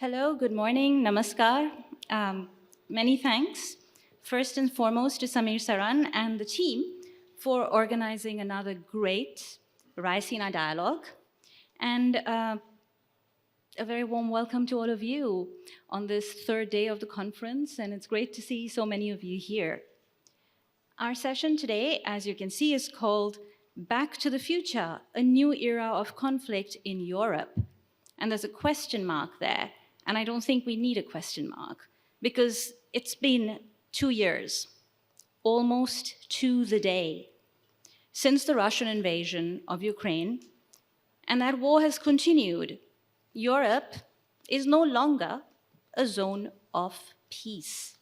Hello, good morning, namaskar. Many thanks, first and foremost, to Samir Saran and the team for organizing another great Raisina Dialogue. And a very warm welcome to all of you on this third day of the conference, and it's great to see so many of you here. Our session today, as you can see, is called Back to the Future, a New Era of Conflict in Europe. And there's a question mark there. And I don't think we need a question mark because it's been 2 years, almost to the day, since the Russian invasion of Ukraine, and that war has continued. Europe is no longer a zone of peace.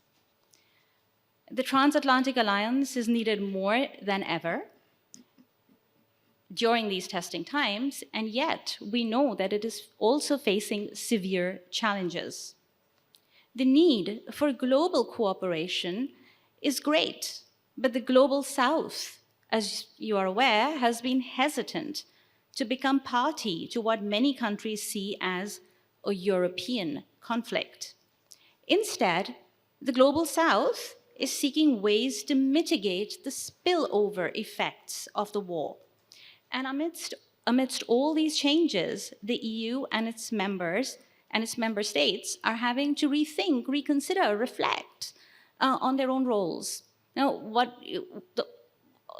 The transatlantic alliance is needed more than ever during these testing times, and yet we know that it is also facing severe challenges. The need for global cooperation is great, but the global south, as you are aware, has been hesitant to become party to what many countries see as a European conflict. Instead, the global south is seeking ways to mitigate the spillover effects of the war. And amidst all these changes, the EU and its members and its member states are having to rethink, reconsider, reflect on their own roles. Now,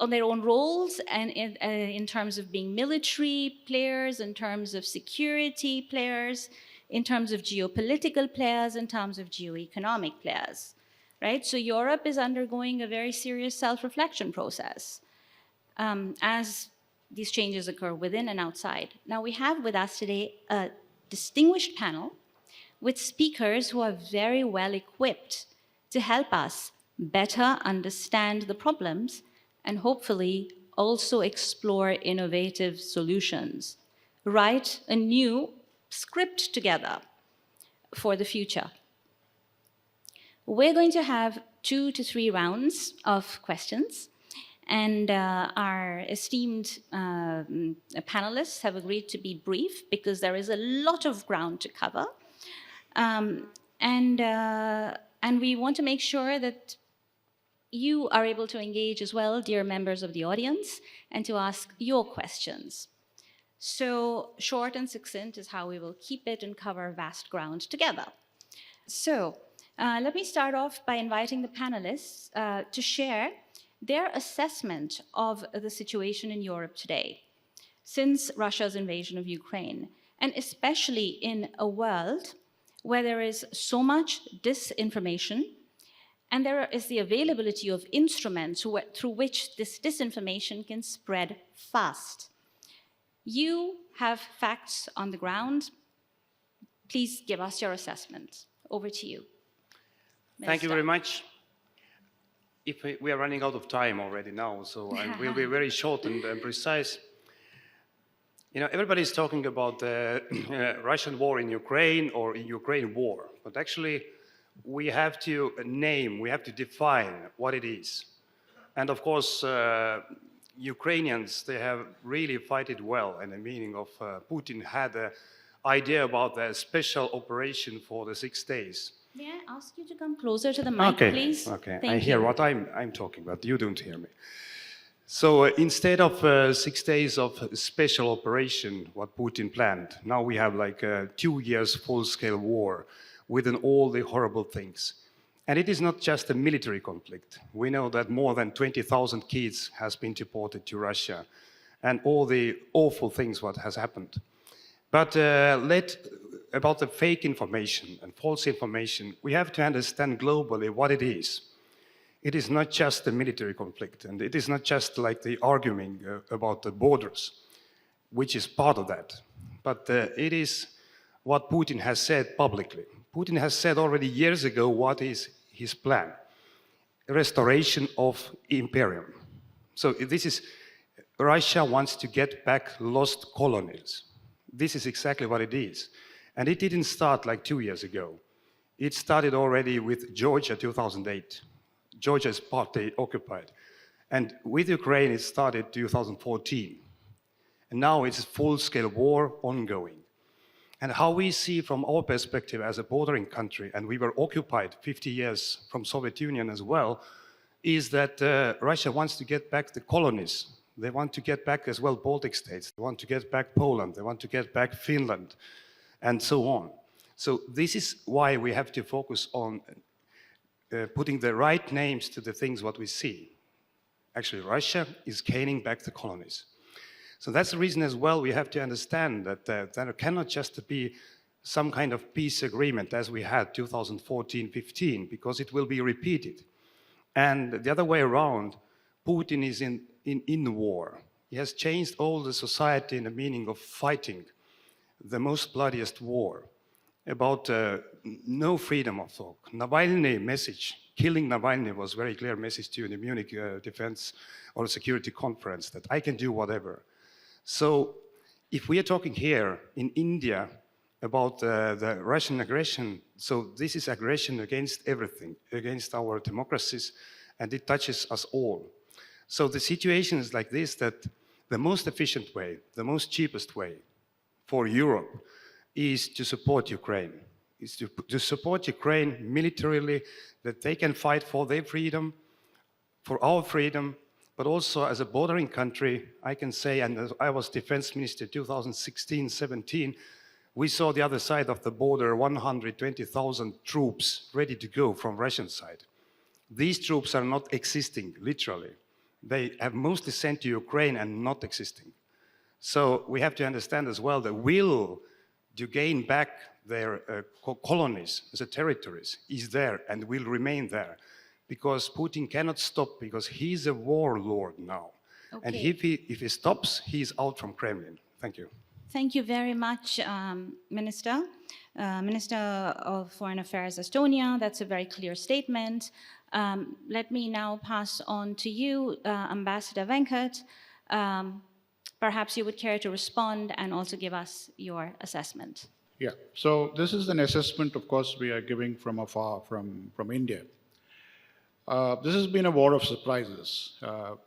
on their own roles and in terms of being military players, in terms of security players, in terms of geopolitical players, in terms of geoeconomic players, right? So Europe is undergoing a very serious self-reflection process as these changes occur within and outside. Now, we have with us today a distinguished panel with speakers who are very well equipped to help us better understand the problems and hopefully also explore innovative solutions, write a new script together for the future. We're going to have 2 to 3 rounds of questions. And our esteemed panelists have agreed to be brief because there is a lot of ground to cover. And we want to make sure that you are able to engage as well, dear members of the audience, and to ask your questions. So short and succinct is how we will keep it and cover vast ground together. So let me start off by inviting the panelists to share their assessment of the situation in Europe today, since Russia's invasion of Ukraine, and especially in a world where there is so much disinformation, and there is the availability of instruments through which this disinformation can spread fast. You have facts on the ground. Please give us your assessment. Over to you, Minister. Thank you very much. If we are running out of time already now, so I will be very short and precise. You know, everybody is talking about the Russian war in Ukraine or Ukraine war, but actually we have to name, we have to define what it is. And of course, Ukrainians, they have really fight it well, and the meaning of Putin had an idea about the special operation for the 6 days. May I ask you to come closer to the mic, please? Okay, Thank I hear you. what I'm talking about, you don't hear me. So instead of 6 days of special operation, what Putin planned, now we have like 2 years full-scale war within all the horrible things. And it is not just a military conflict. We know that more than 20,000 kids has been deported to Russia and all the awful things what has happened. But about the fake information and false information, we have to understand globally what it is. It is not just a military conflict, and it is not just like the arguing about the borders, which is part of that. But it is what Putin has said publicly. Putin has said already years ago what is his plan. Restoration of imperium. So this is, Russia wants to get back lost colonies. This is exactly what it is. And it didn't start like 2 years ago. It started already with Georgia 2008. Georgia is partly occupied. And with Ukraine, it started 2014. And now it's a full-scale war ongoing. And how we see from our perspective as a bordering country, and we were occupied 50 years from Soviet Union as well, is that Russia wants to get back the colonies. They want to get back as well Baltic states. They want to get back Poland. They want to get back Finland, and so on. So this is why we have to focus on putting the right names to the things what we see. Actually, Russia is gaining back the colonies. So that's the reason as well we have to understand that there cannot just be some kind of peace agreement as we had 2014-15, because it will be repeated. And the other way around, Putin is in war. He has changed all the society in the meaning of fighting the most bloodiest war, about no freedom of thought. Navalny message, killing Navalny was a very clear message to you in the Munich Defense or Security Conference that I can do whatever. So if we are talking here in India about the Russian aggression, so this is aggression against everything, against our democracies, and it touches us all. So the situation is like this, that the most efficient way, the most cheapest way for Europe is to support Ukraine, is to support Ukraine militarily, that they can fight for their freedom, for our freedom, but also as a bordering country, I can say, and as I was defense minister 2016-17, we saw the other side of the border 120,000 troops ready to go from Russian side. These troops are not existing, literally. They have mostly sent to Ukraine and not existing. So we have to understand as well the will to gain back their colonies, the territories, is there and will remain there. Because Putin cannot stop, because he's a warlord now. Okay. And if he stops, he's out from Kremlin. Thank you. Thank you very much, Minister. Minister of Foreign Affairs Estonia, that's a very clear statement. Let me now pass on to you, Ambassador Venkat. Perhaps you would care to respond and also give us your assessment. Yeah, so this is an assessment, of course, we are giving from afar, from India. This has been a war of surprises.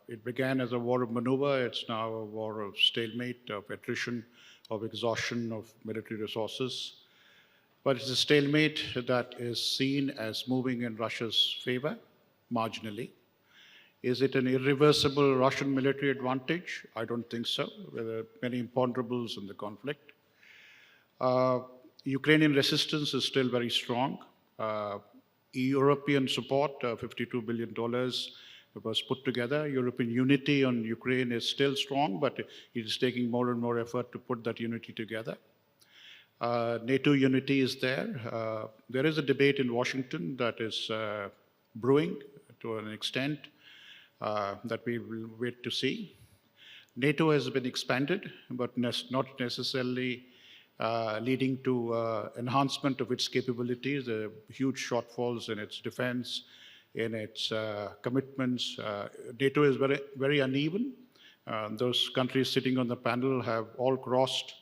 It began as a war of maneuver. It's now a war of stalemate, of attrition, of exhaustion of military resources. But it's a stalemate that is seen as moving in Russia's favor, marginally. Is it an irreversible Russian military advantage? I don't think so. There are many imponderables in the conflict. Ukrainian resistance is still very strong. European support, $52 billion was put together. European unity on Ukraine is still strong, but it is taking more and more effort to put that unity together. NATO unity is there. There is a debate in Washington that is brewing to an extent that we will wait to see. NATO has been expanded, but not necessarily leading to enhancement of its capabilities, huge shortfalls in its defense, in its commitments. NATO is very, very uneven. Those countries sitting on the panel have all crossed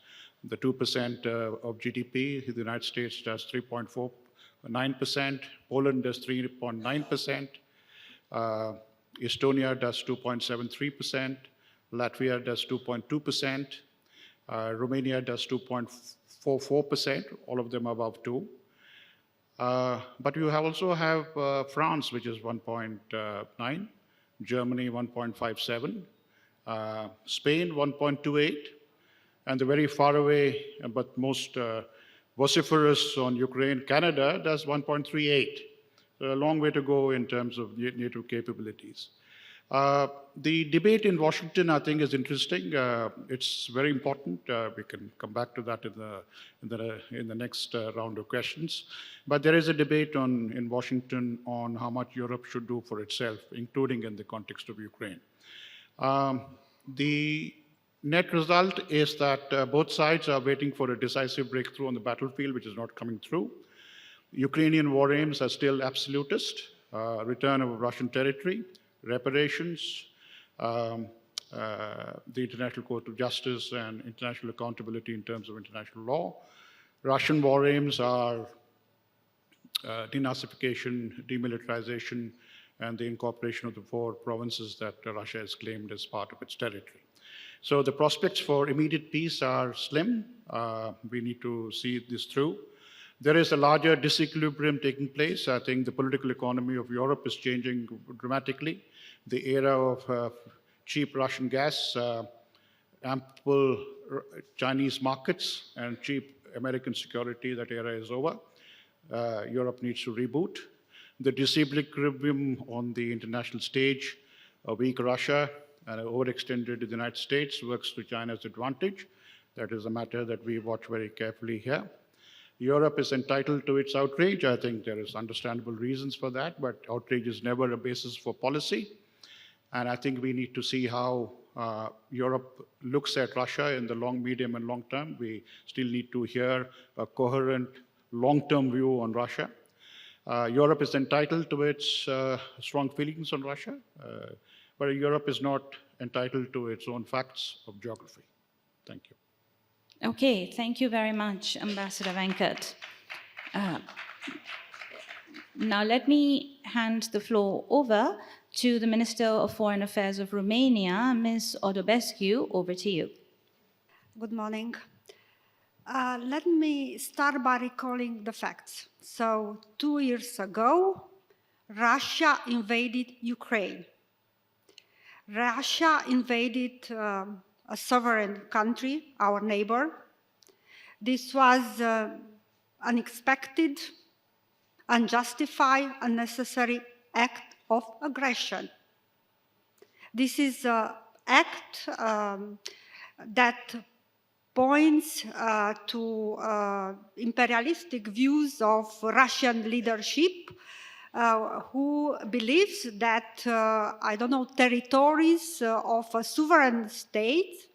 the 2% of GDP. The United States does 3.49%. Poland does 3.9%. Estonia does 2.73%. Latvia does 2.2%. Romania does 2.44%, all of them above 2. But you also have France, which is 1.9, Germany 1.57, Spain 1.28, and the very far away but most vociferous on Ukraine, Canada does 1.38. So a long way to go in terms of NATO capabilities. The debate in Washington, I think, is interesting. It's very important. We can come back to that in the next round of questions. But there is a debate in Washington on how much Europe should do for itself, including in the context of Ukraine. The net result is that both sides are waiting for a decisive breakthrough on the battlefield, which is not coming through. Ukrainian war aims are still absolutist, return of Russian territory, reparations, the International Court of Justice and international accountability in terms of international law. Russian war aims are denazification, demilitarization, and the incorporation of the 4 provinces that Russia has claimed as part of its territory. So the prospects for immediate peace are slim. We need to see this through. There is a larger disequilibrium taking place. I think the political economy of Europe is changing dramatically. The era of cheap Russian gas, ample Chinese markets, and cheap American security, that era is over. Europe needs to reboot. The disequilibrium on the international stage, a weak Russia and an overextended United States works to China's advantage. That is a matter that we watch very carefully here. Europe is entitled to its outrage. I think there is understandable reasons for that, but outrage is never a basis for policy. And I think we need to see how Europe looks at Russia in the long, medium, and long term. We still need to hear a coherent long-term view on Russia. Europe is entitled to its strong feelings on Russia, but Europe is not entitled to its own facts of geography. Thank you. Okay, thank you very much, Ambassador Venkat. Now let me hand the floor over to the Minister of Foreign Affairs of Romania, Ms. Odobescu. Over to you. Good morning. Let me start by recalling the facts. So 2 years ago, Russia invaded Ukraine. Russia invaded a sovereign country, our neighbor. This was unexpected, unjustified, unnecessary act of aggression. This is an act that points to imperialistic views of Russian leadership, who believes that, territories of a sovereign state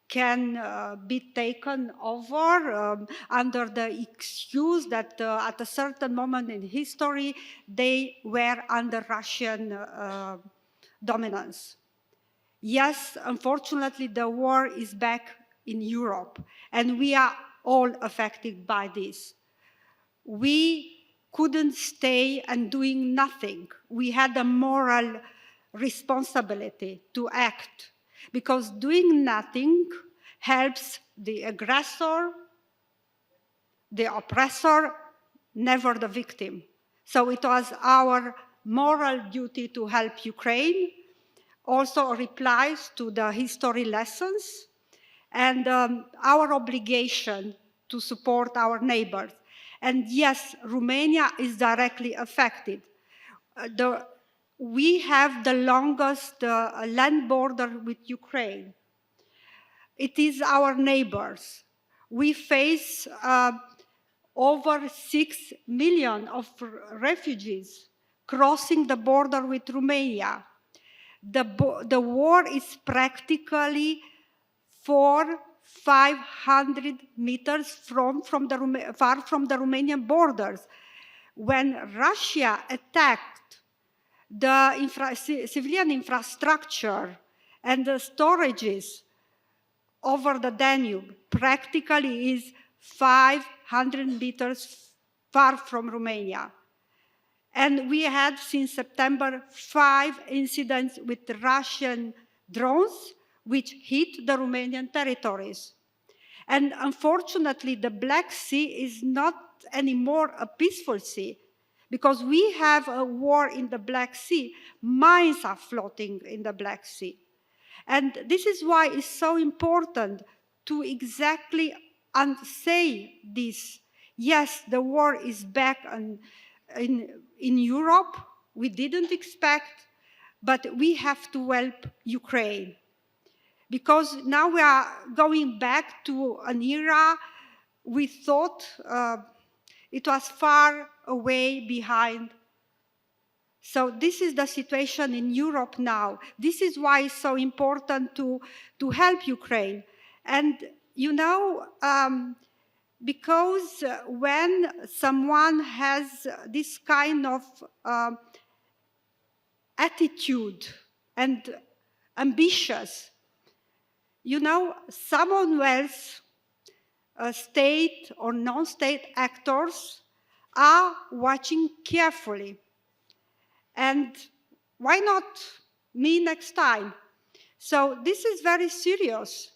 can be taken over under the excuse that at a certain moment in history they were under Russian dominance. Yes, unfortunately, the war is back in Europe, and we are all affected by this. We couldn't stay and doing nothing. We had a moral responsibility to act, because doing nothing helps the aggressor, the oppressor, never the victim. So it was our moral duty to help Ukraine, also replies to the history lessons, and our obligation to support our neighbors. And yes, Romania is directly affected. We have the longest land border with Ukraine. It is our neighbors. We face over 6 million of refugees crossing the border with Romania. The war is practically 500 meters far from the Romanian borders. When Russia attacked the civilian infrastructure and the storages over the Danube, practically is 500 meters far from Romania. And we had, since September, 5 incidents with Russian drones which hit the Romanian territories. And unfortunately, the Black Sea is not anymore a peaceful sea, because we have a war in the Black Sea. Mines are floating in the Black Sea. And this is why it's so important to exactly say this. Yes, the war is back in Europe. We didn't expect, but we have to help Ukraine. Because now we are going back to an era we thought it was far away behind. So this is the situation in Europe now. This is why it's so important to help Ukraine. And because when someone has this kind of attitude and ambitious, someone else, state or non-state actors, are watching carefully. And why not me next time? So this is very serious.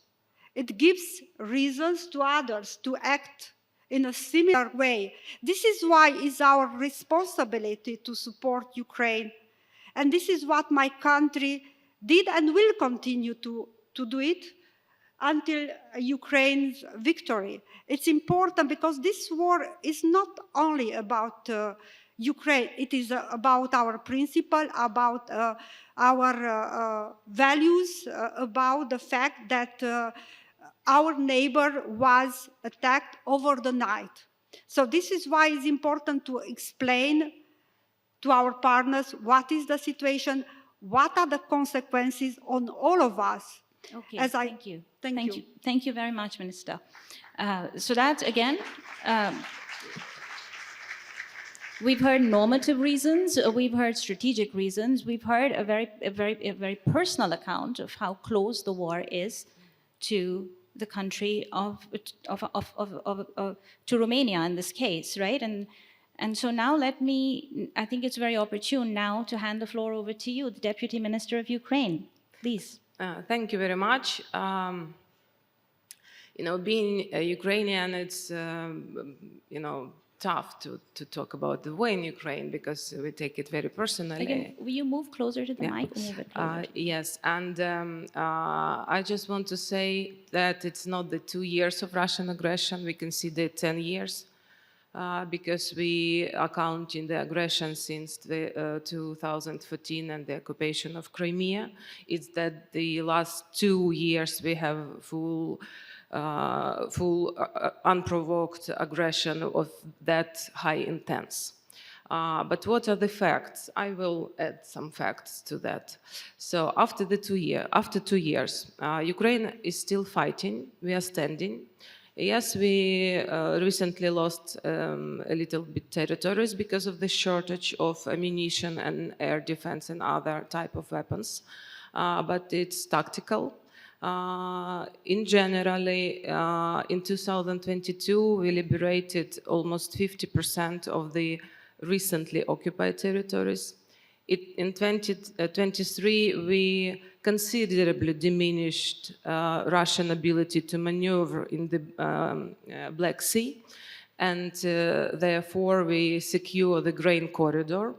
It gives reasons to others to act in a similar way. This is why it's our responsibility to support Ukraine. And this is what my country did and will continue to do it until Ukraine's victory. It's important because this war is not only about Ukraine, it is about our principle, about our values, about the fact that our neighbor was attacked over the night. So this is why it's important to explain to our partners what is the situation, what are the consequences on all of us. Okay, Thank you. Thank you very much, Minister. So that, again, we've heard normative reasons, we've heard strategic reasons, we've heard a very personal account of how close the war is to the country to Romania in this case, right? And so now I think it's very opportune now to hand the floor over to you, the Deputy Minister of Ukraine, please. Thank you very much. Being a Ukrainian, it's, tough to talk about the war in Ukraine because we take it very personally. Again, will you move closer to the mic? Or move it closer? Yes, and I just want to say that it's not the 2 years of Russian aggression, we consider 10 years. Because we are counting the aggression since 2014 and the occupation of Crimea. It's that the last 2 years we have full unprovoked aggression of that high intense. But what are the facts? I will add some facts to that. So after 2 years, Ukraine is still fighting. We are standing. Yes, we recently lost a little bit territories because of the shortage of ammunition and air defense and other type of weapons, but it's tactical. In generally, in 2022, we liberated almost 50% of the recently occupied territories. In 2023, we considerably diminished Russian ability to maneuver in the Black Sea, and therefore we secure the grain corridor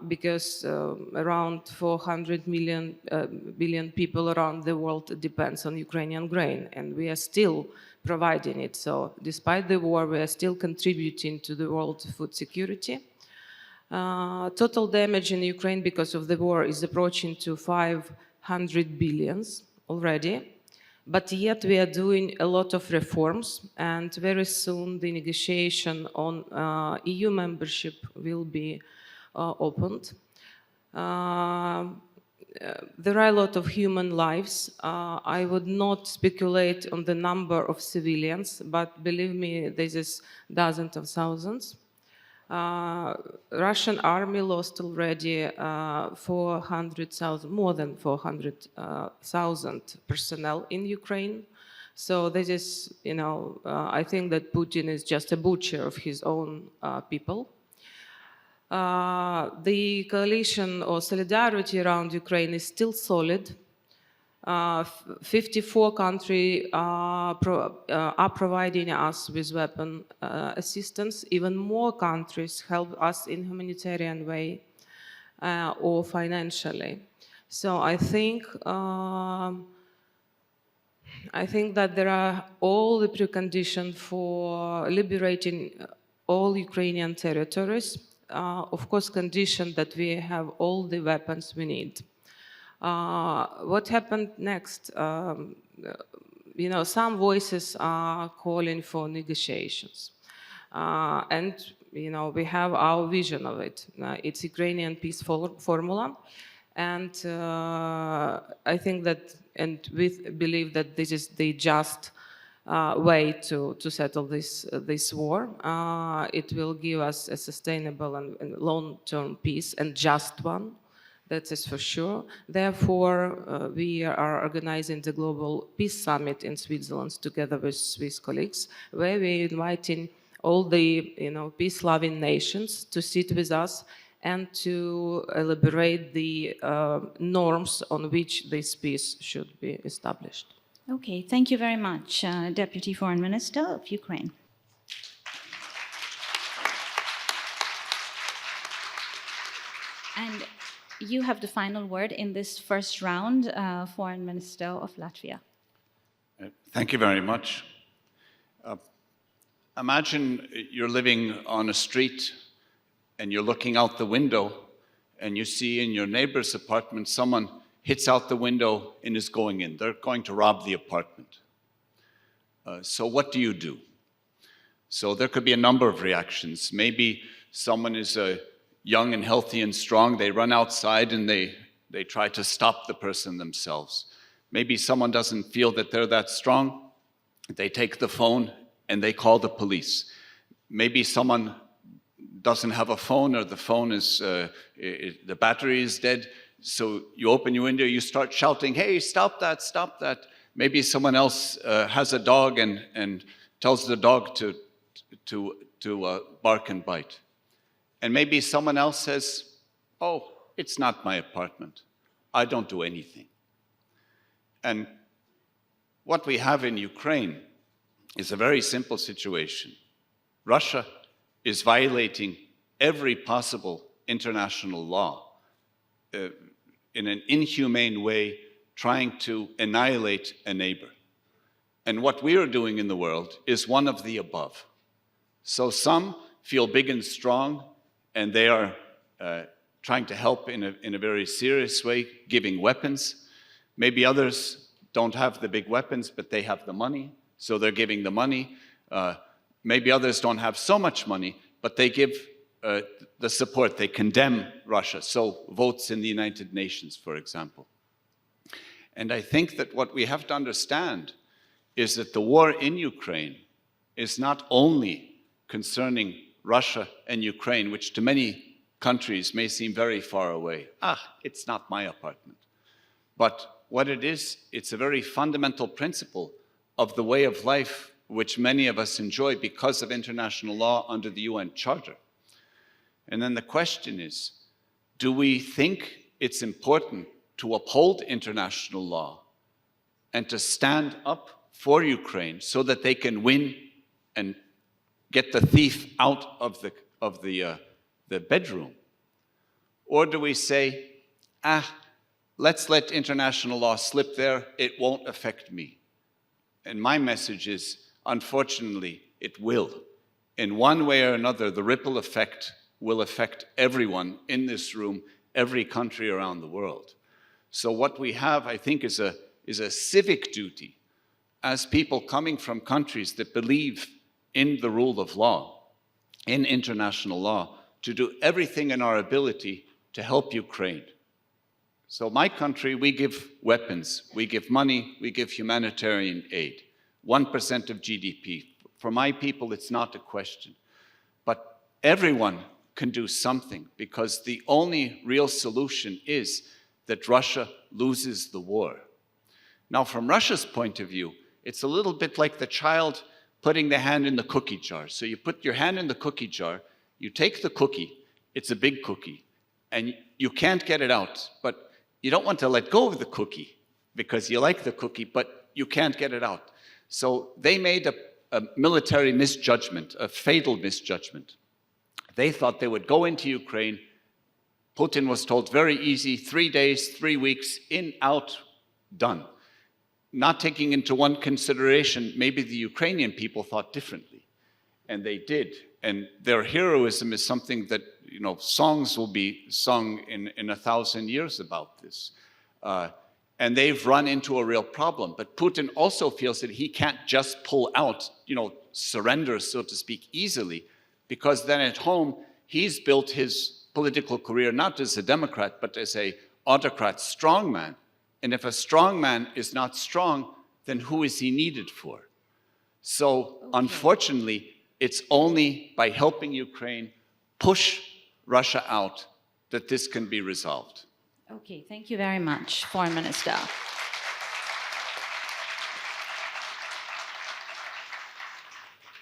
because around 400 billion people around the world depends on Ukrainian grain, and we are still providing it. So despite the war, we are still contributing to the world food security. Total damage in Ukraine because of the war is approaching to 500 billions already, but yet we are doing a lot of reforms, and very soon the negotiation on EU membership will be opened. There are a lot of human lives. I would not speculate on the number of civilians, but believe me, this is dozens of thousands. Russian army lost already 400,000, more than 400,000 personnel in Ukraine. So this is, I think that Putin is just a butcher of his own people. The coalition or solidarity around Ukraine is still solid. 54 countries are providing us with weapon assistance. Even more countries help us in humanitarian way or financially. So I think that there are all the preconditions for liberating all Ukrainian territories. Of course, condition that we have all the weapons we need. What happened next? Some voices are calling for negotiations. And, we have our vision of it. It's Ukrainian peace formula. And I think that, and we believe that this is the just way to settle this war. It will give us a sustainable and long-term peace, and just one. That is for sure. Therefore, we are organizing the Global Peace Summit in Switzerland together with Swiss colleagues, where we're inviting all the peace-loving nations to sit with us and to elaborate the norms on which this peace should be established. Okay, thank you very much, Deputy Foreign Minister of Ukraine. And you have the final word in this first round, Foreign Minister of Latvia. Thank you very much. Imagine you're living on a street and you're looking out the window and you see in your neighbor's apartment someone hits out the window and is going in. They're going to rob the apartment. So what do you do? So there could be a number of reactions. Maybe someone is young and healthy and strong. They run outside and they try to stop the person themselves. Maybe someone doesn't feel that they're that strong. They take the phone and they call the police. Maybe someone doesn't have a phone, or the phone is, the battery is dead. So you open your window, you start shouting, "Hey, stop that, stop that." Maybe someone else has a dog and tells the dog to bark and bite. And maybe someone else says, "Oh, it's not my apartment. I don't do anything." And what we have in Ukraine is a very simple situation. Russia is violating every possible international law in an inhumane way, trying to annihilate a neighbor. And what we are doing in the world is one of the above. So some feel big and strong, and they are trying to help in a very serious way, giving weapons. Maybe others don't have the big weapons, but they have the money, so they're giving the money. Maybe others don't have so much money, but they give the support. They condemn Russia, so votes in the United Nations, for example. And I think that what we have to understand is that the war in Ukraine is not only concerning Russia and Ukraine, which to many countries may seem very far away. It's not my apartment. But what it is, it's a very fundamental principle of the way of life which many of us enjoy because of international law under the UN Charter. And then the question is, do we think it's important to uphold international law and to stand up for Ukraine so that they can win and get the thief out of the bedroom? Or do we say, let's let international law slip there, it won't affect me? And my message is, unfortunately, it will. In one way or another, the ripple effect will affect everyone in this room, every country around the world. So what we have, I think, is a civic duty as people coming from countries that believe in the rule of law, in international law, to do everything in our ability to help Ukraine. So my country, we give weapons, we give money, we give humanitarian aid, 1% of GDP. For my people, it's not a question. But everyone can do something, because the only real solution is that Russia loses the war. Now, from Russia's point of view, it's a little bit like the child putting the hand in the cookie jar. So you put your hand in the cookie jar, you take the cookie, it's a big cookie, and you can't get it out, but you don't want to let go of the cookie because you like the cookie, but you can't get it out. So they made a military misjudgment, a fatal misjudgment. They thought they would go into Ukraine. Putin was told very easy, 3 days, 3 weeks, in, out, done. Not taking into one consideration, maybe the Ukrainian people thought differently, and they did. And their heroism is something that, songs will be sung in 1,000 years about this. And they've run into a real problem. But Putin also feels that he can't just pull out, surrender, so to speak, easily, because then at home, he's built his political career not as a Democrat, but as an autocrat strongman. And if a strongman is not strong, then who is he needed for? So, unfortunately, it's only by helping Ukraine push Russia out that this can be resolved. Okay, thank you very much, Foreign Minister.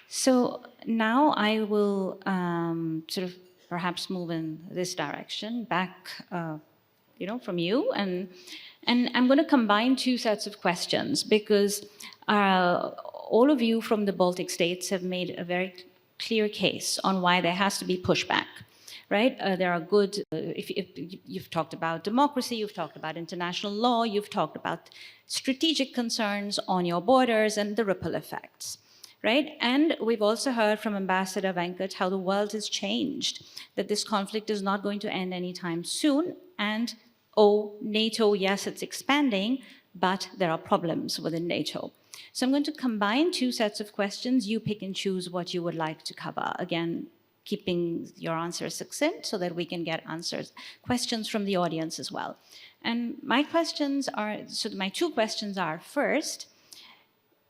So now I will sort of perhaps move in this direction, back, from you. And I'm going to combine two sets of questions because all of you from the Baltic states have made a very clear case on why there has to be pushback. Right? There are good, if you've talked about democracy, you've talked about international law, you've talked about strategic concerns on your borders and the ripple effects, right? And we've also heard from Ambassador Venkat how the world has changed, that this conflict is not going to end anytime soon. And, NATO, yes, it's expanding, but there are problems within NATO. So I'm going to combine two sets of questions. You pick and choose what you would like to cover. Again, keeping your answers succinct so that we can get questions from the audience as well. And my two questions are, first,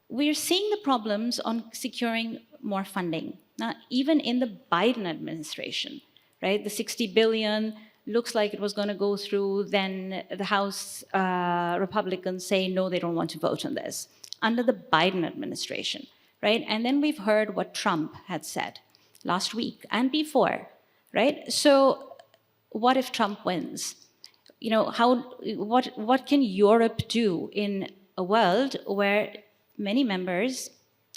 we're seeing the problems on securing more funding. Now, even in the Biden administration, right? The 60 billion looks like it was going to go through, then the House Republicans say, no, they don't want to vote on this. Under the Biden administration, right? And then we've heard what Trump had said last week and before, right? So what if Trump wins? What can Europe do in a world where many members,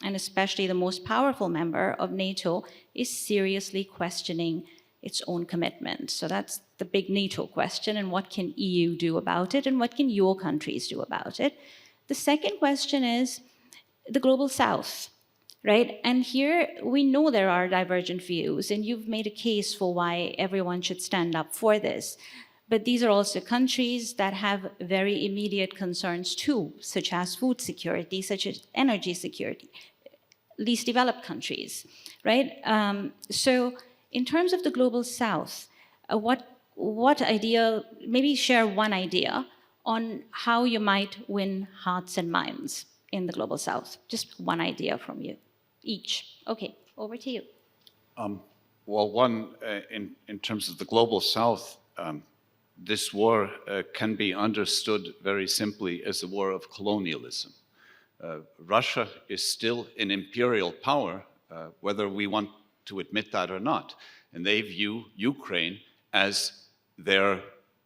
and especially the most powerful member of NATO, is seriously questioning its own commitment? So that's the big NATO question, and what can EU do about it, and what can your countries do about it? The second question is the Global South. Right? And here we know there are divergent views, and you've made a case for why everyone should stand up for this. But these are also countries that have very immediate concerns too, such as food security, such as energy security, least developed countries, right? So in terms of the Global South, what idea, maybe share one idea on how you might win hearts and minds in the Global South. Just one idea from you each. Okay, over to you. Well, one, in terms of the Global South, this war can be understood very simply as a war of colonialism. Russia is still an imperial power, whether we want to admit that or not. And they view Ukraine as their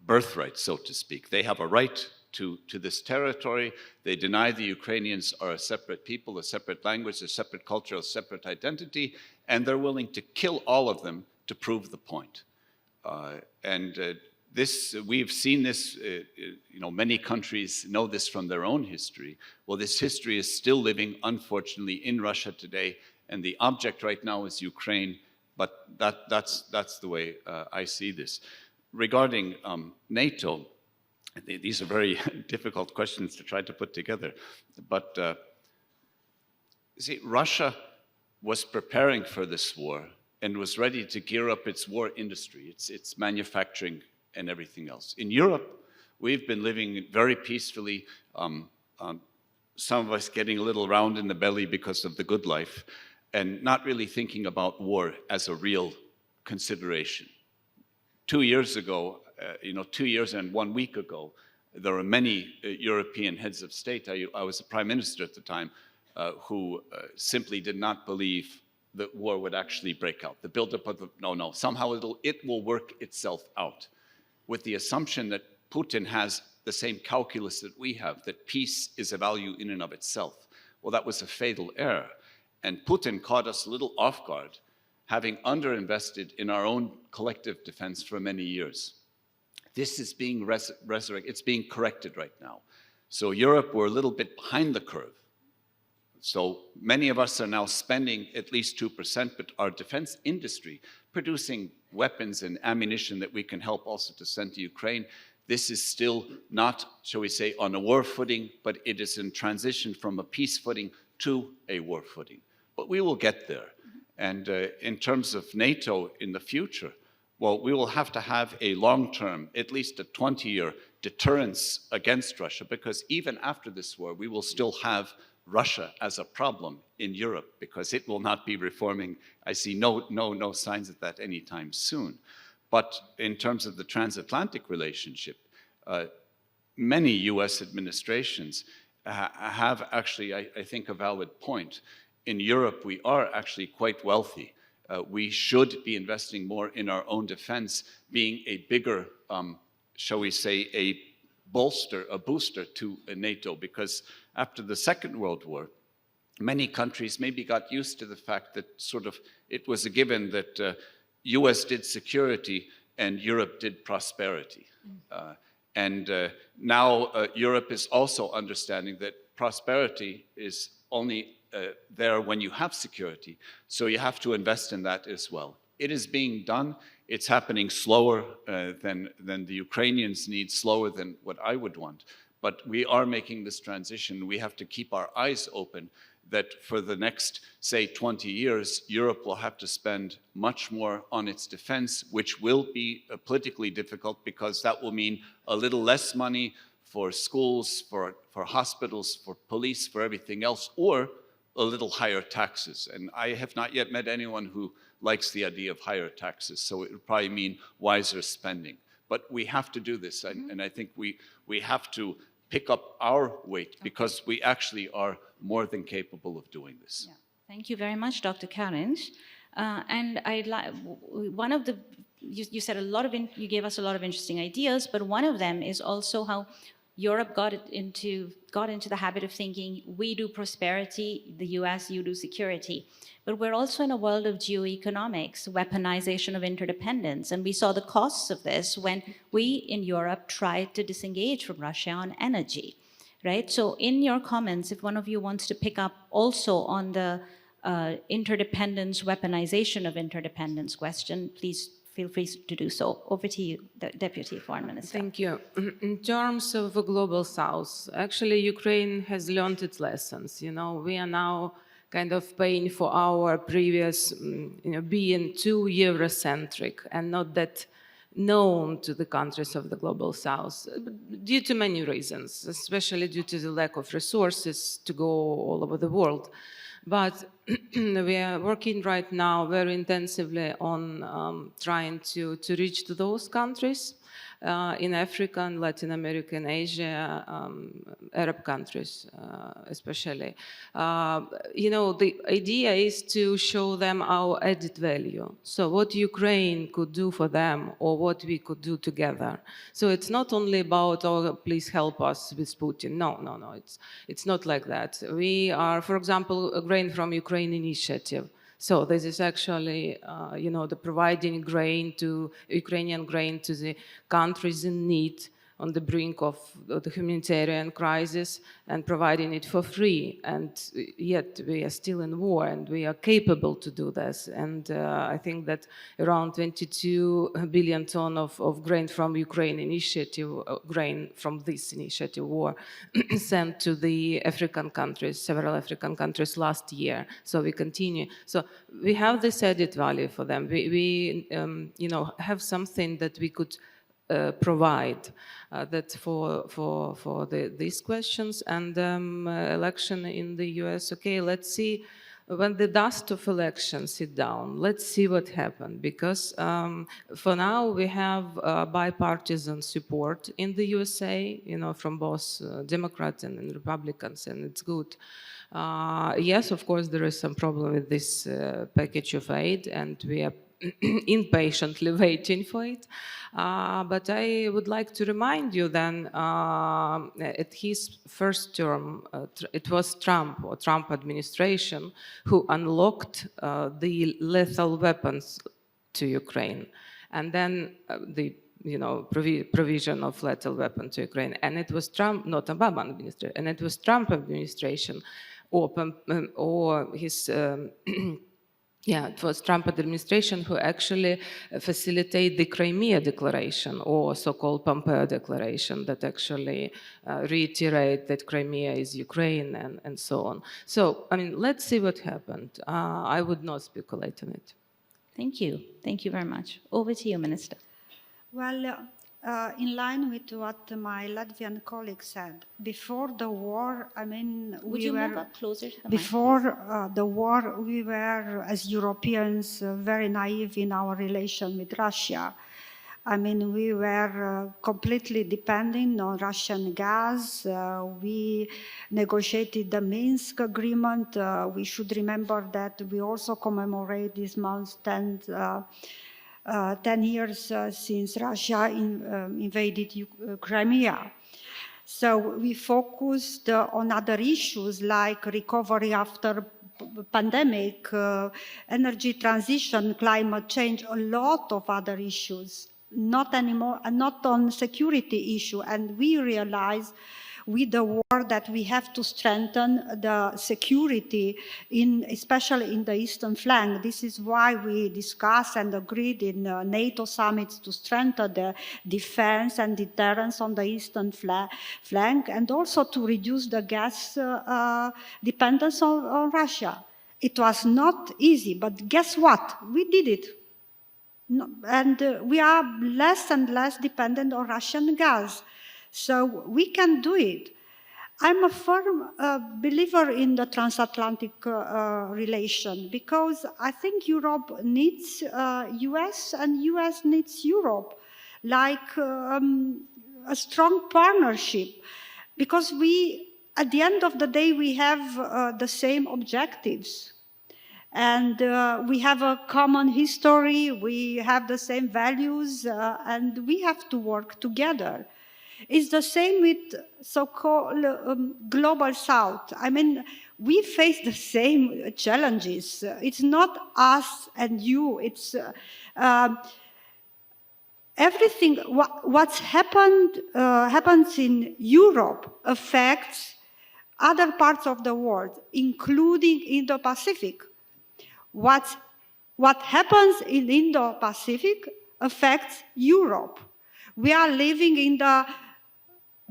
birthright, so to speak. They have a right to this territory. They deny the Ukrainians are a separate people, a separate language, a separate culture, a separate identity, and they're willing to kill all of them to prove the point. We've seen this, many countries know this from their own history. Well, this history is still living, unfortunately, in Russia today, and the object right now is Ukraine, but that's the way I see this. Regarding NATO, these are very difficult questions to try to put together, but see, Russia was preparing for this war and was ready to gear up its war industry, its manufacturing and everything else. In Europe, we've been living very peacefully, some of us getting a little round in the belly because of the good life, and not really thinking about war as a real consideration. 2 years ago, 2 years and 1 week ago, there were many European heads of state, I was the prime minister at the time, who simply did not believe that war would actually break out. The buildup of no, somehow it will work itself out, with the assumption that Putin has the same calculus that we have, that peace is a value in and of itself. Well, that was a fatal error. And Putin caught us a little off guard, having underinvested in our own collective defense for many years. This is being resurrected, it's being corrected right now. So Europe, we're a little bit behind the curve. So many of us are now spending at least 2%, but our defense industry, producing weapons and ammunition that we can help also to send to Ukraine, this is still not, shall we say, on a war footing, but it is in transition from a peace footing to a war footing. But we will get there. And in terms of NATO in the future, well, we will have to have a long-term, at least a 20-year deterrence against Russia, because even after this war, we will still have Russia as a problem in Europe, because it will not be reforming. I see no signs of that anytime soon. But in terms of the transatlantic relationship, many US administrations have actually, I think, a valid point. In Europe, we are actually quite wealthy. We should be investing more in our own defense, being a bigger, shall we say, a booster to NATO, because after the Second World War, many countries maybe got used to the fact that sort of it was a given that US did security and Europe did prosperity. Now Europe is also understanding that prosperity is only there when you have security. So you have to invest in that as well. It is being done. It's happening slower than the Ukrainians need, slower than what I would want. But we are making this transition. We have to keep our eyes open that for the next, say, 20 years, Europe will have to spend much more on its defense, which will be politically difficult because that will mean a little less money for schools, for hospitals, for police, for everything else, or a little higher taxes. And I have not yet met anyone who likes the idea of higher taxes, so it would probably mean wiser spending. But we have to do this, and I think we have to pick up our weight because we actually are more than capable of doing this. Yeah. Thank you very much, Dr. Karinch. And I'd like one of the you said you gave us a lot of interesting ideas, but one of them is also how Europe got into the habit of thinking we do prosperity, the US, you do security. But we're also in a world of geoeconomics, weaponization of interdependence, and we saw the costs of this when we in Europe tried to disengage from Russia on energy, right? So in your comments, if one of you wants to pick up also on the interdependence, weaponization of interdependence question, please feel free to do so. Over to you, the Deputy Foreign Minister. Thank you. In terms of the global south, actually Ukraine has learned its lessons. You know, we are now kind of paying for our previous, being too Eurocentric and not that known to the countries of the global south, due to many reasons, especially due to the lack of resources to go all over the world. But we are working right now very intensively on trying to reach to those countries in Africa and Latin America and Asia, Arab countries especially. The idea is to show them our added value. So what Ukraine could do for them or what we could do together. So it's not only about, oh, please help us with Putin. No, it's not like that. We are, for example, a Grain from Ukraine initiative. So this is actually, the providing Ukrainian grain to the countries in need on the brink of the humanitarian crisis and providing it for free. And yet we are still in war and we are capable to do this. And I think that around 22 billion ton of grain from Ukraine initiative, grain from this initiative were sent to the African countries, several African countries last year. So we continue. So we have this added value for them. We have something that we could provide that for these questions and election in the US. Okay, let's see when the dust of election sit down. Let's see what happened because for now we have bipartisan support in the USA, from both Democrats and Republicans, and it's good. Yes, of course, there is some problem with this package of aid, and we are impatiently waiting for it. But I would like to remind you then, at his first term, it was Trump administration who unlocked the lethal weapons to Ukraine. And then the provision of lethal weapons to Ukraine. And it was Trump, not Obama administration, and it was Trump administration or his it was Trump administration who actually facilitated the Crimea Declaration or so-called Pompeo Declaration that actually reiterate that Crimea is Ukraine and so on. So, let's see what happened. I would not speculate on it. Thank you. Thank you very much. Over to you, Minister. Well, in line with what my Latvian colleague said, before the war, Would you move up closer to the mic, before the war, we were, as Europeans, very naive in our relation with Russia. I mean, we were completely dependent on Russian gas. We negotiated the Minsk agreement. We should remember that we also commemorate this month 10 years since Russia invaded Crimea. So we focused on other issues like recovery after pandemic, energy transition, climate change, a lot of other issues, not on security issue. And we realized with the war that we have to strengthen the security, especially in the eastern flank. This is why we discussed and agreed in NATO summits to strengthen the defense and deterrence on the eastern flank, and also to reduce the gas dependence on Russia. It was not easy, but guess what? We did it. And we are less and less dependent on Russian gas. So we can do it. I'm a firm believer in the transatlantic relation, because I think Europe needs US and US needs Europe, like a strong partnership, because at the end of the day, we have the same objectives. And we have a common history, we have the same values, and we have to work together. It's the same with so-called global South. I mean, we face the same challenges. It's not us and you. It's everything. What's happens in Europe affects other parts of the world, including Indo-Pacific. What happens in Indo-Pacific affects Europe. We are living in the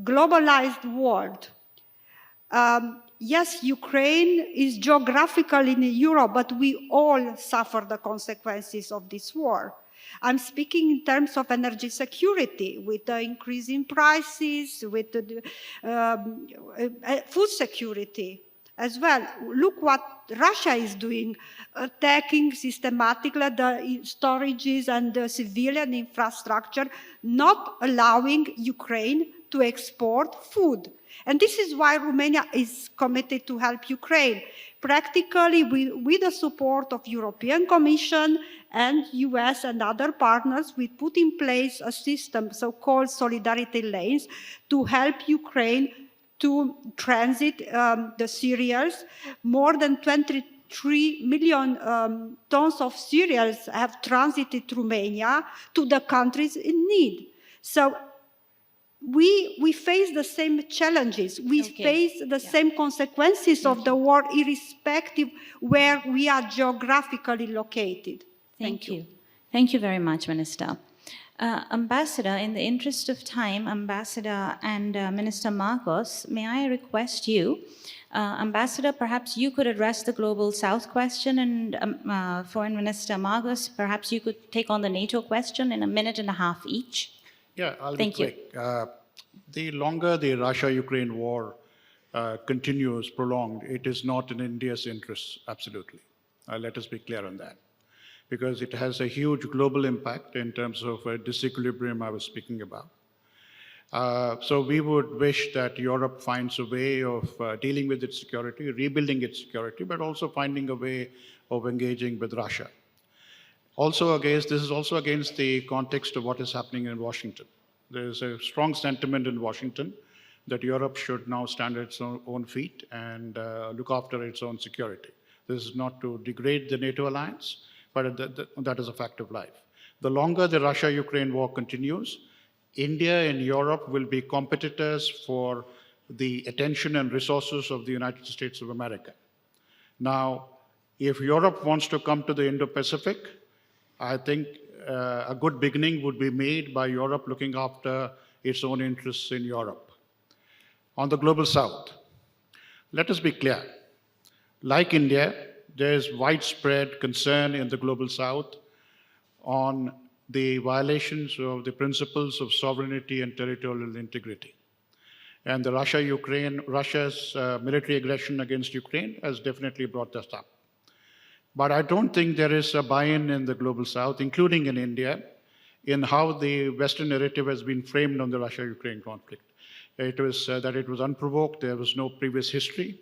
globalized world. Yes, Ukraine is geographically in Europe, but we all suffer the consequences of this war. I'm speaking in terms of energy security, with the increasing prices, with the food security as well. Look what Russia is doing, attacking systematically the storages and the civilian infrastructure, not allowing Ukraine to export food. And this is why Romania is committed to help Ukraine. Practically, with the support of European Commission and US and other partners, we put in place a system, so-called solidarity lanes, to help Ukraine to transit the cereals. More than 23 million tons of cereals have transited Romania to the countries in need. So we face the same challenges. We face the same consequences of the war, irrespective where we are geographically located. Thank you. Thank you very much, Minister. Ambassador, in the interest of time, Ambassador and Minister Marcos, may I request you, Ambassador, perhaps you could address the Global South question, and Foreign Minister Marcos, perhaps you could take on the NATO question in a minute and a half each. Yeah, I'll Thank be quick. The longer the Russia-Ukraine war continues, prolonged, it is not in India's interests, absolutely. Let us be clear on that. Because it has a huge global impact in terms of disequilibrium I was speaking about. So we would wish that Europe finds a way of dealing with its security, rebuilding its security, but also finding a way of engaging with Russia. This is also against the context of what is happening in Washington. There is a strong sentiment in Washington that Europe should now stand on its own feet and look after its own security. This is not to degrade the NATO alliance, but that is a fact of life. The longer the Russia-Ukraine war continues, India and Europe will be competitors for the attention and resources of the United States of America. Now, if Europe wants to come to the Indo-Pacific, I think a good beginning would be made by Europe looking after its own interests in Europe. On the Global South, let us be clear. Like India, there is widespread concern in the Global South on the violations of the principles of sovereignty and territorial integrity. And the Russia's military aggression against Ukraine has definitely brought this up. But I don't think there is a buy-in in the Global South, including in India, in how the Western narrative has been framed on the Russia-Ukraine conflict. It was that it was unprovoked, there was no previous history.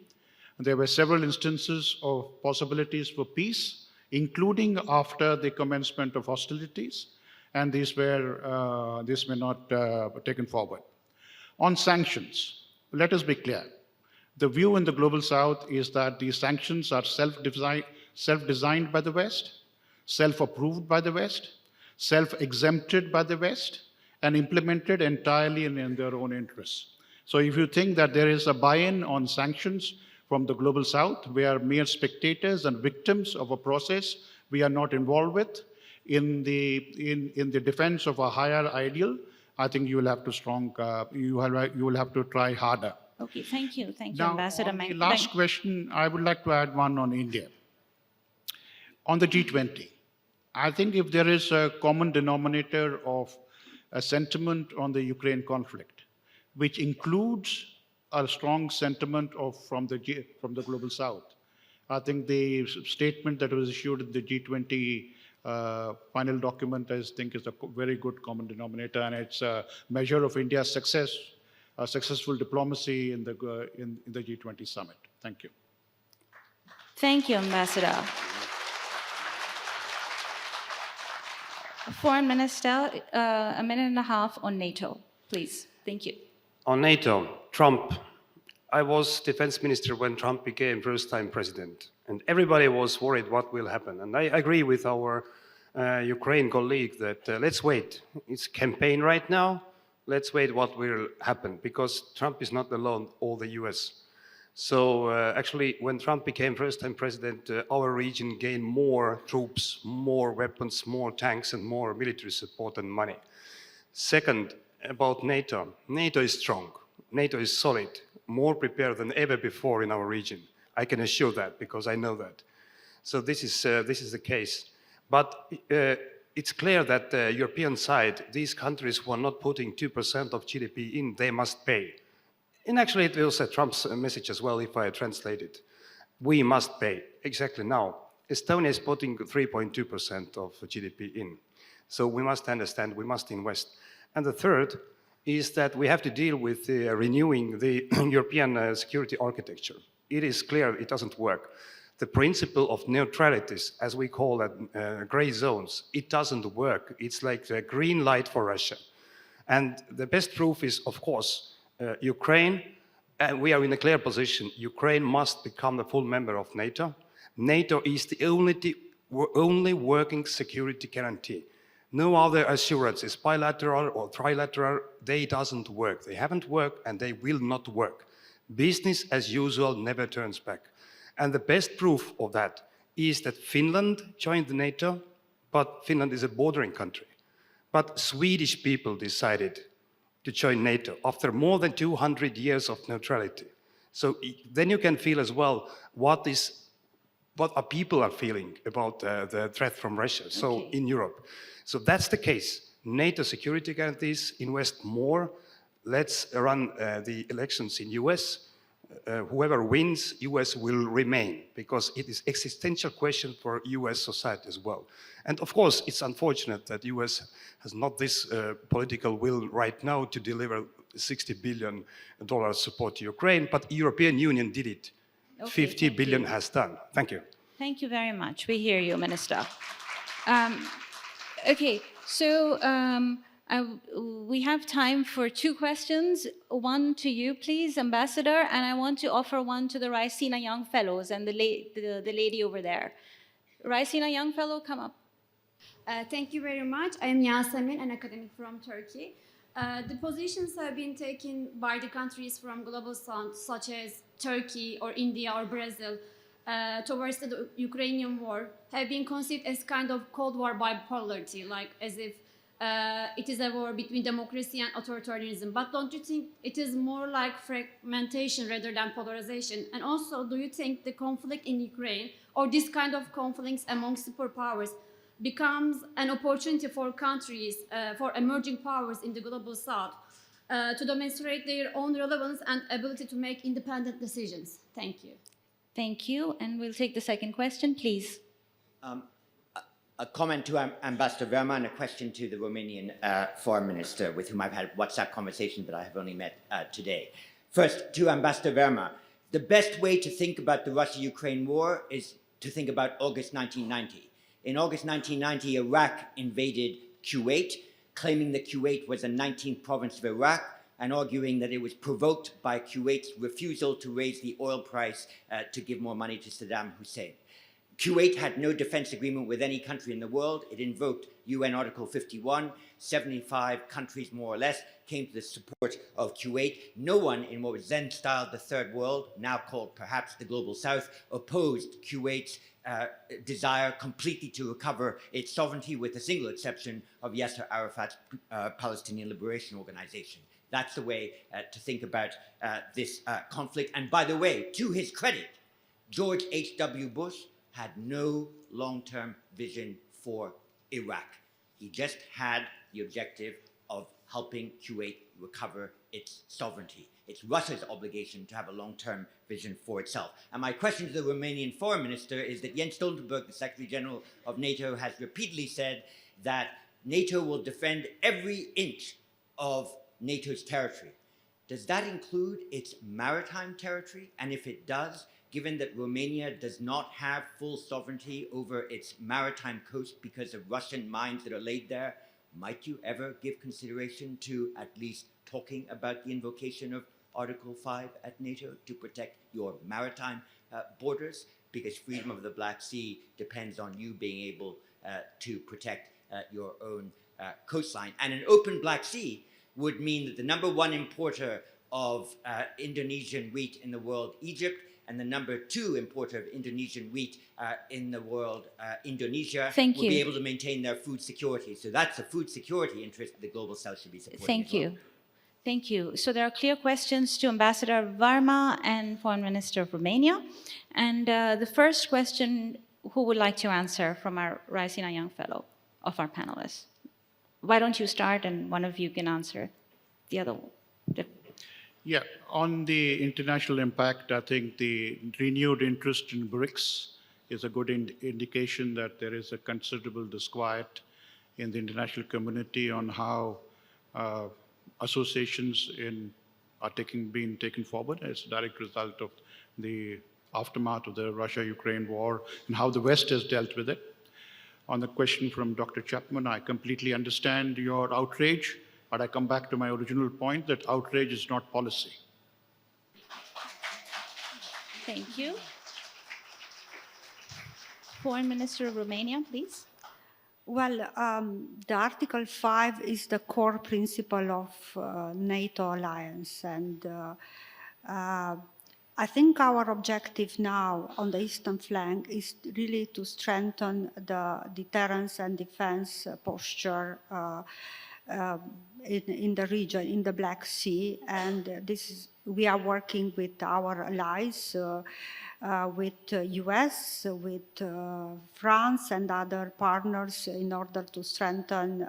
There were several instances of possibilities for peace, including after the commencement of hostilities, and these were not taken forward. On sanctions, let us be clear. The view in the Global South is that these sanctions are self-designed by the West, self-approved by the West, self-exempted by the West, and implemented entirely in their own interests. So if you think that there is a buy-in on sanctions from the Global South, we are mere spectators and victims of a process we are not involved with in the defense of a higher ideal, I think you will have to you will have to try harder. Okay, thank you, Now, Ambassador. on the last question, I would like to add one on India. On the G20, I think if there is a common denominator of a sentiment on the Ukraine conflict, which includes a strong sentiment from the Global South, I think the statement that was issued in the G20 final document, I think, is a very good common denominator, and it's a measure of India's success, successful diplomacy in the G20 summit. Thank you. Thank you, Ambassador. Foreign Minister, a minute and a half on NATO, please. Thank you. On NATO, Trump. I was defense minister when Trump became first-time president, and everybody was worried what will happen. And I agree with our Ukraine colleague that let's wait. It's campaign right now. Let's wait what will happen, because Trump is not alone, all the US. So actually, when Trump became first-time president, our region gained more troops, more weapons, more tanks, and more military support and money. Second, about NATO. NATO is strong. NATO is solid, more prepared than ever before in our region. I can assure that, because I know that. So this is the case. But it's clear that the European side, these countries who are not putting 2% of GDP in, they must pay. And actually, it was Trump's message as well, if I translate it. We must pay, exactly now. Estonia is putting 3.2% of GDP in. So we must understand, we must invest. And the third is that we have to deal with renewing the European security architecture. It is clear it doesn't work. The principle of neutralities, as we call it, gray zones, it doesn't work. It's like a green light for Russia. And the best proof is, of course, Ukraine, and we are in a clear position. Ukraine must become a full member of NATO. NATO is the only working security guarantee. No other assurances, bilateral or trilateral, they doesn't work. They haven't worked and they will not work. Business as usual never turns back. And the best proof of that is that Finland joined the NATO, but Finland is a bordering country. But Swedish people decided to join NATO after more than 200 years of neutrality. So then you can feel as well what our people are feeling about the threat from Russia, so in Europe. So that's the case. NATO security guarantees, invest more. Let's run the elections in US. Whoever wins, US will remain, because it is existential question for US society as well. And of course, it's unfortunate that US has not this political will right now to deliver $60 billion support to Ukraine, but European Union did it. Okay, 50 billion has done. Thank you. Thank you very much. We hear you, Minister. Okay, so we have time for two questions. One to you, please, Ambassador, and I want to offer one to the Raisina Young Fellows and the lady over there. Raisina Young Fellow, come up. Thank you very much. I am Yasemin, an academic from Turkey. The positions have been taken by the countries from Global South, such as Turkey or India or Brazil, towards the Ukrainian war, have been conceived as kind of Cold War bipolarity, like as if it is a war between democracy and authoritarianism. But don't you think it is more like fragmentation rather than polarization? And also, do you think the conflict in Ukraine, or this kind of conflicts among superpowers, becomes an opportunity for countries, for emerging powers in the Global South, to demonstrate their own relevance and ability to make independent decisions? Thank you. Thank you, and we'll take the second question, please. A comment to Ambassador Verma and a question to the Romanian Foreign Minister, with whom I've had WhatsApp conversations, but I have only met today. First, to Ambassador Verma, the best way to think about the Russia-Ukraine war is to think about August 1990. In August 1990, Iraq invaded Kuwait, claiming that Kuwait was a 19th province of Iraq, and arguing that it was provoked by Kuwait's refusal to raise the oil price to give more money to Saddam Hussein. Kuwait had no defense agreement with any country in the world. It invoked UN Article 51. 75 countries, more or less, came to the support of Kuwait. No one in what was then styled the Third World, now called perhaps the Global South, opposed Kuwait's desire completely to recover its sovereignty, with the single exception of Yasser Arafat's Palestinian Liberation Organization. That's the way to think about this conflict. And by the way, to his credit, George H.W. Bush had no long-term vision for Iraq. He just had the objective of helping Kuwait recover its sovereignty. It's Russia's obligation to have a long-term vision for itself. And my question to the Romanian Foreign Minister is that Jens Stoltenberg, the Secretary General of NATO, has repeatedly said that NATO will defend every inch of NATO's territory. Does that include its maritime territory? And if it does, given that Romania does not have full sovereignty over its maritime coast because of Russian mines that are laid there, might you ever give consideration to at least talking about the invocation of Article 5 at NATO to protect your maritime borders? Because freedom of the Black Sea depends on you being able to protect your own coastline. And an open Black Sea would mean that the number one importer of Indonesian wheat in the world, Egypt, and the number two importer of Indonesian wheat in the world, Indonesia, will be able to maintain their food security. So that's a food security interest that the Global South should be supporting. Thank you. Thank you. So there are clear questions to Ambassador Varma and Foreign Minister of Romania. And the first question, who would like to answer from our Raisina Young Fellow of our panelists? Why don't you start and one of you can answer the other one? Yeah, on the international impact, I think the renewed interest in BRICS is a good indication that there is a considerable disquiet in the international community on how associations are being taken forward as a direct result of the aftermath of the Russia-Ukraine war and how the West has dealt with it. On the question from Dr. Chapman, I completely understand your outrage, but I come back to my original point that outrage is not policy. Thank you. Foreign Minister of Romania, please. Well, the Article 5 is the core principle of NATO alliance, and I think our objective now on the eastern flank is really to strengthen the deterrence and defense posture in the region, in the Black Sea, and we are working with our allies, with US, with France and other partners in order to strengthen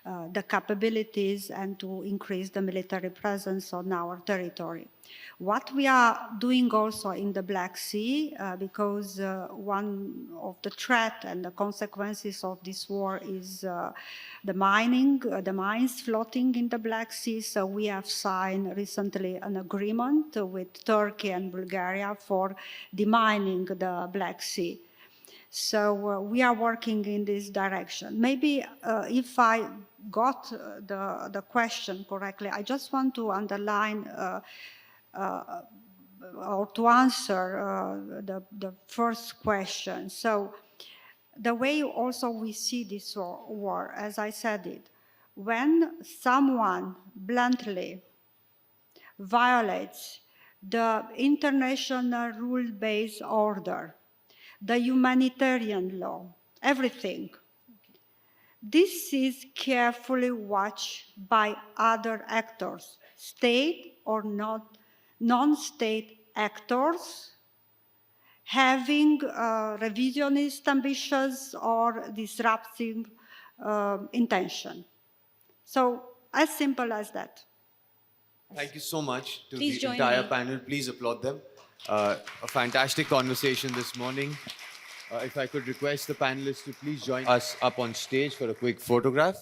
the capabilities and to increase the military presence on our territory. What we are doing also in the Black Sea, because one of the threats and the consequences of this war is the mines floating in the Black Sea. So we have signed recently an agreement with Turkey and Bulgaria for demining the Black Sea. So we are working in this direction. Maybe if I got the question correctly, I just want to underline or to answer the first question. So the way also we see this war, as I said it, when someone bluntly violates the international rule-based order, the humanitarian law, everything, this is carefully watched by other actors, state or not, non-state actors, having revisionist ambitions or disruptive intention. So as simple as that. Thank you so much to Please the join entire me. panel. Please applaud them. A fantastic conversation this morning. If I could request the panelists to please join us up on stage for a quick photograph.